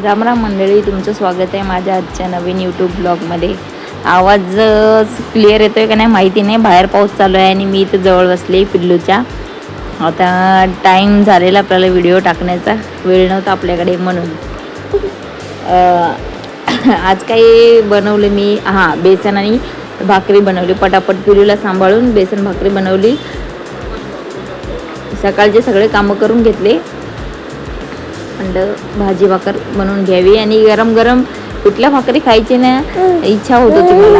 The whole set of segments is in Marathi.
रामराम मंडळी, तुमचं स्वागत आहे माझ्या आजच्या नवीन यूट्यूब ब्लॉगमध्ये. आवाज क्लिअर येतोय का नाही माहिती नाही. बाहेर पाऊस चालू आहे आणि मी इथं जवळ बसले पिल्लूच्या. आता टाईम झालेला आपल्याला व्हिडिओ टाकण्याचा, वेळ नव्हता आपल्याकडे म्हणून. आज काही बनवले मी, बेसन आणि भाकरी बनवली. पटापट पिल्लूला सांभाळून बेसन भाकरी बनवली. सकाळचे सगळे कामं करून घेतले. भाजी भाकर बनवून घ्यावी आणि गरम गरम कुठल्या भाकरी खायची ना इच्छा होत होती मला.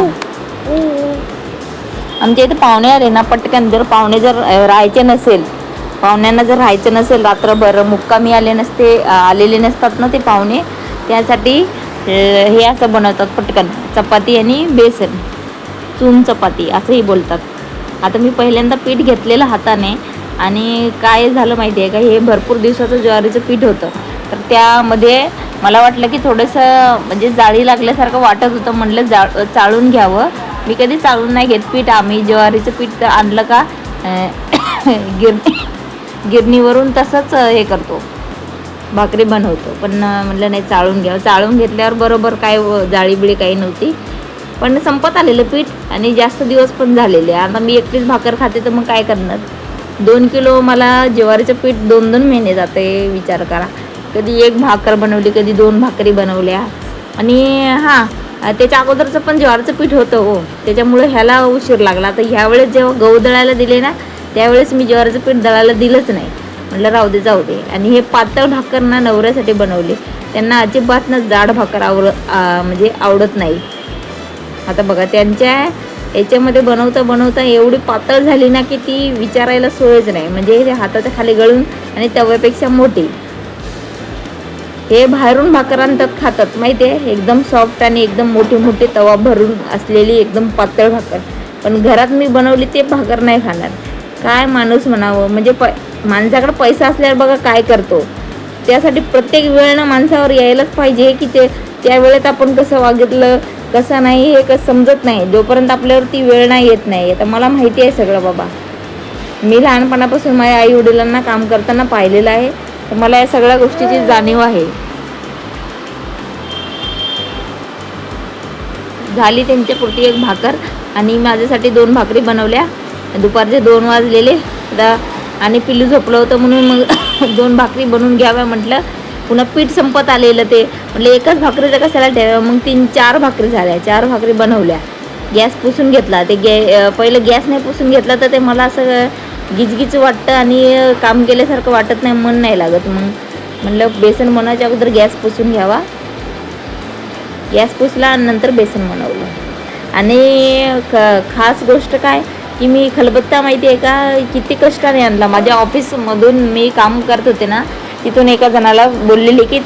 आमच्या इथे पाहुणे आले ना, पटकन जर पाहुणे जर राहायचे नसेल, पाहुण्यांना जर राहायचं नसेल रात्रभर, मुक्कामी आलेले नसतात ना ते पाहुणे, त्यासाठी हे असं बनवतात पटकन. चपाती आणि बेसन, चून चपाती असंही बोलतात. आता मी पहिल्यांदा पीठ घेतलेलं हाताने आणि काय झालं माहिती आहे का, हे भरपूर दिवसाचं ज्वारीचं पीठ होतं. तर त्यामध्ये मला वाटलं की थोडंसं म्हणजे जाळी लागल्यासारखं वाटत होतं. म्हटलं चाळून घ्यावं. मी कधी चाळून नाही घेत पीठ. आम्ही ज्वारीचं पीठ आणलं का गिरणीवरून तसंच हे करतो, भाकरी बनवतो. पण म्हटलं नाही, चाळून घ्यावं. चाळून घेतल्यावर बरोबर काय जाळीबिळी काही नव्हती. पण संपत आलेलं पीठ आणि जास्त दिवस पण झालेले. आता मी एकटीच भाकर खाते तर मग काय करणार. 2 किलो मला ज्वारीचं पीठ 2-2 महिने जाते. विचार करा, कधी एक भाकर बनवली, कधी 2 भाकरी बनवल्या. आणि त्याच्या अगोदरचं पण ज्वारीचं पीठ होतं हो, त्याच्यामुळे ह्याला उशीर लागला. तर ह्यावेळेस जेव्हा गहू दळायला दिले ना, त्यावेळेस मी ज्वारीचं पीठ दळायला दिलंच नाही. म्हटलं राहू दे, जाऊ दे. आणि हे पातळ भाकर ना नवऱ्यासाठी बनवले. त्यांना अजिबात ना जाड भाकर म्हणजे आवडत नाही. आता बघा, त्यांच्या याच्यामध्ये बनवता एवढी पातळ झाली ना की ती विचारायला सोयच नाही. म्हणजे ते हाताच्या खाली गळून आणि तव्यापेक्षा मोठी. हे बाहेरून भाकर आणतात, खातात माहिती आहे, एकदम सॉफ्ट आणि एकदम मोठी तवा भरून असलेली एकदम पातळ भाकर. पण घरात मी बनवली ते भाकर नाही खाणार. काय माणूस म्हणावं. म्हणजे माणसाकडे पैसा असल्यावर बघा काय करतो. त्यासाठी प्रत्येक वेळेनं माणसावर यायलाच पाहिजे की त्या वेळेत आपण कसं वागितलं कसं नाही हे समजत नाही. जोपर्यंत आपल्यावरती वेळ नाही येत नाही. आता मला माहिती आहे सगळं बाबा. मी लहानपणापासून माझ्या आई वडिलांना काम करताना पाहिलेलं आहे. तर मला या सगळ्या गोष्टीची जाणीव आहे. झाली त्यांच्यापुरती एक भाकर आणि माझ्यासाठी 2 भाकरी बनवल्या. दुपारचे 2 वाजलेले आणि पिल्लू झोपलं होतं म्हणून मग 2 भाकरी बनवून घ्याव्या म्हटलं. पुन्हा पीठ संपत आलेलं, ते म्हटलं एकच भाकरीचं कशाला ठेवा. मग 3-4 भाकरी झाल्या. 4 भाकरी बनवल्या. गॅस पुसून घेतला. ते पहिलं गॅस नाही पुसून घेतला तर ते मला असं गिजगिज वाटतं आणि काम केल्यासारखं वाटत नाही, मन नाही लागत. मग म्हटलं बेसन बनवायच्या अगोदर गॅस पुसून घ्यावा. गॅस पुसला आणि नंतर बेसन बनवलं. आणि खास गोष्ट काय की मी खलबत्ता माहिती आहे का किती कष्टाने आणला. माझ्या ऑफिसमधून मी काम करत होते ना, तिथून एका जणाला बोललेली की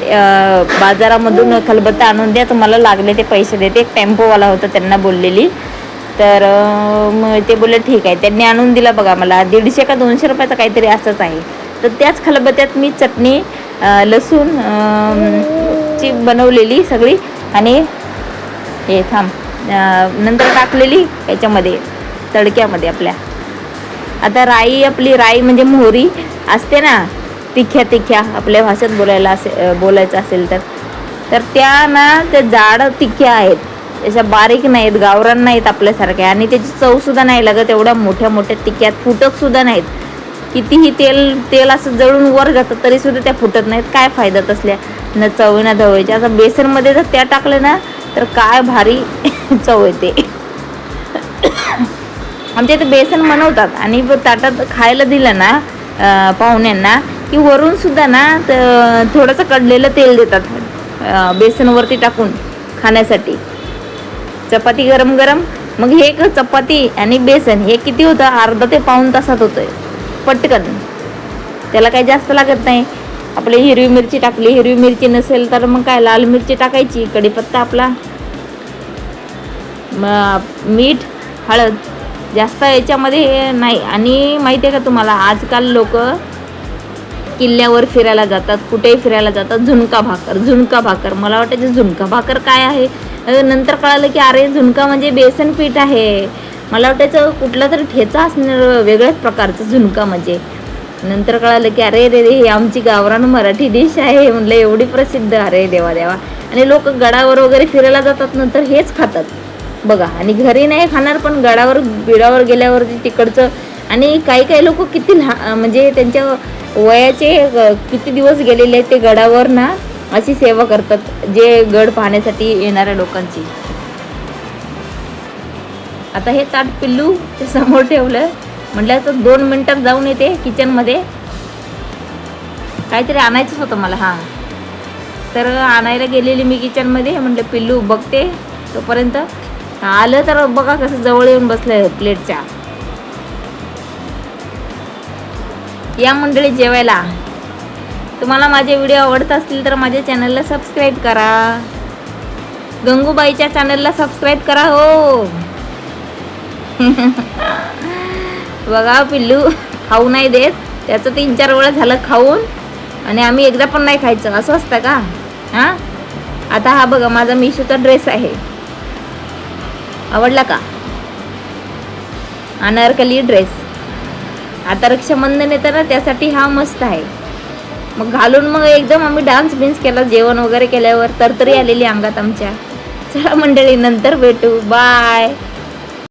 बाजारामधून खलबत्ता आणून द्या, तुम्हाला लागले ते पैसे देते. एक टेम्पोवाला होता, त्यांना बोललेली. तर मग ते बोलले ठीक आहे. त्यांनी आणून दिला बघा मला. 150 का 200 रुपयाचा काहीतरी असंच आहे. तर त्याच खलबत्त्यात मी चटणी लसूण ची बनवलेली सगळी आणि हे नंतर टाकलेली याच्यामध्ये तडक्यामध्ये आपल्या. आता आपली राई म्हणजे मोहरी असते ना, तिख्या आपल्या भाषेत बोलायचं असेल तर त्या ना त्या जाड तिख्या आहेत, अशा बारीक नाहीत, गावरान नाहीत आपल्यासारख्या. आणि त्याची चवसुद्धा नाही लागत. एवढ्या मोठ्या तिख्यात फुटतसुद्धा नाहीत. कितीही तेल असं जळून वर जातं तरीसुद्धा त्या फुटत नाहीत. काय फायदा तसल्या न चव ना धवायच्या. आता बेसनमध्ये जर त्या टाकलं ना तर काय भारी चव येते. आमच्या इथे बेसन बनवतात आणि ताटात खायला दिलं ना पाहुण्यांना की वरून सुद्धा ना थोडंसं कडलेलं तेल देतात बेसनवरती टाकून खाण्यासाठी. चपाती गरम गरम. मग हे चपाती आणि बेसन हे किती होतं, अर्धा ते पाऊण तासात होतंय पटकन. त्याला काही जास्त लागत नाही. आपली हिरवी मिरची टाकली, हिरवी मिरची नसेल तर मग काय लाल मिरची टाकायची, कढीपत्ता आपला, मीठ, हळद. जास्त याच्यामध्ये नाही. आणि माहिती आहे का तुम्हाला, आजकाल लोक किल्ल्यावर फिरायला जातात, कुठेही फिरायला जातात. झुणका भाकर मला वाटायचं झुणका भाकर काय आहे. नंतर कळालं की अरे झुणका म्हणजे बेसन पीठ आहे. मला वाटायचं कुठला तरी ठेचा असणार वेगळ्याच प्रकारचं झुणका म्हणजे. नंतर कळालं की अरे रे रे ही आमची गावरान मराठी डिश आहे. म्हटलं एवढी प्रसिद्ध, अरे देवा देवा. आणि लोक गडावर वगैरे फिरायला जातात नंतर हेच खातात बघा. आणि घरी नाही खाणार, पण गडावर बिडावर गेल्यावरती तिकडचं. आणि काही काही लोक किती म्हणजे त्यांच्या वयाचे किती दिवस गेलेले आहेत ते गडावर ना, अशी सेवा करतात जे गड पाहण्यासाठी येणाऱ्या लोकांची. आता हे ताट पिल्लूच्या समोर ठेवलं. म्हटलं तर 2 मिनिटात जाऊन येते किचनमध्ये, काहीतरी आणायचंच होतं मला. हां, तर आणायला गेलेली मी किचनमध्ये. म्हटलं पिल्लू बघते तोपर्यंत. आलं तर बघा कसं जवळ येऊन बसलं प्लेटच्या. या मंडळी जेवायला. तुम्हाला माझे व्हिडिओ आवडत असतील तर माझ्या चॅनलला सबस्क्राईब करा. गंगूबाईच्या चॅनलला सबस्क्राईब करा हो. बघा पिल्लू खाऊ नाही देत, त्याचं 3-4 वेळा झालं खाऊन, आणि आम्ही एकदा पण नाही खायचं, असं असतं का? हां, आता हा बघा माझा मिशोचा ड्रेस आहे, आवडला का? अनारकली ड्रेस. आता रक्षाबंधन येतं ना, त्यासाठी हा मस्त आहे. मग घालून मग एकदम आम्ही डान्स बिन्स केला जेवण वगैरे केल्यावर, तरतरी आलेली अंगात आमच्या. चला मंडळी, नंतर भेटू, बाय.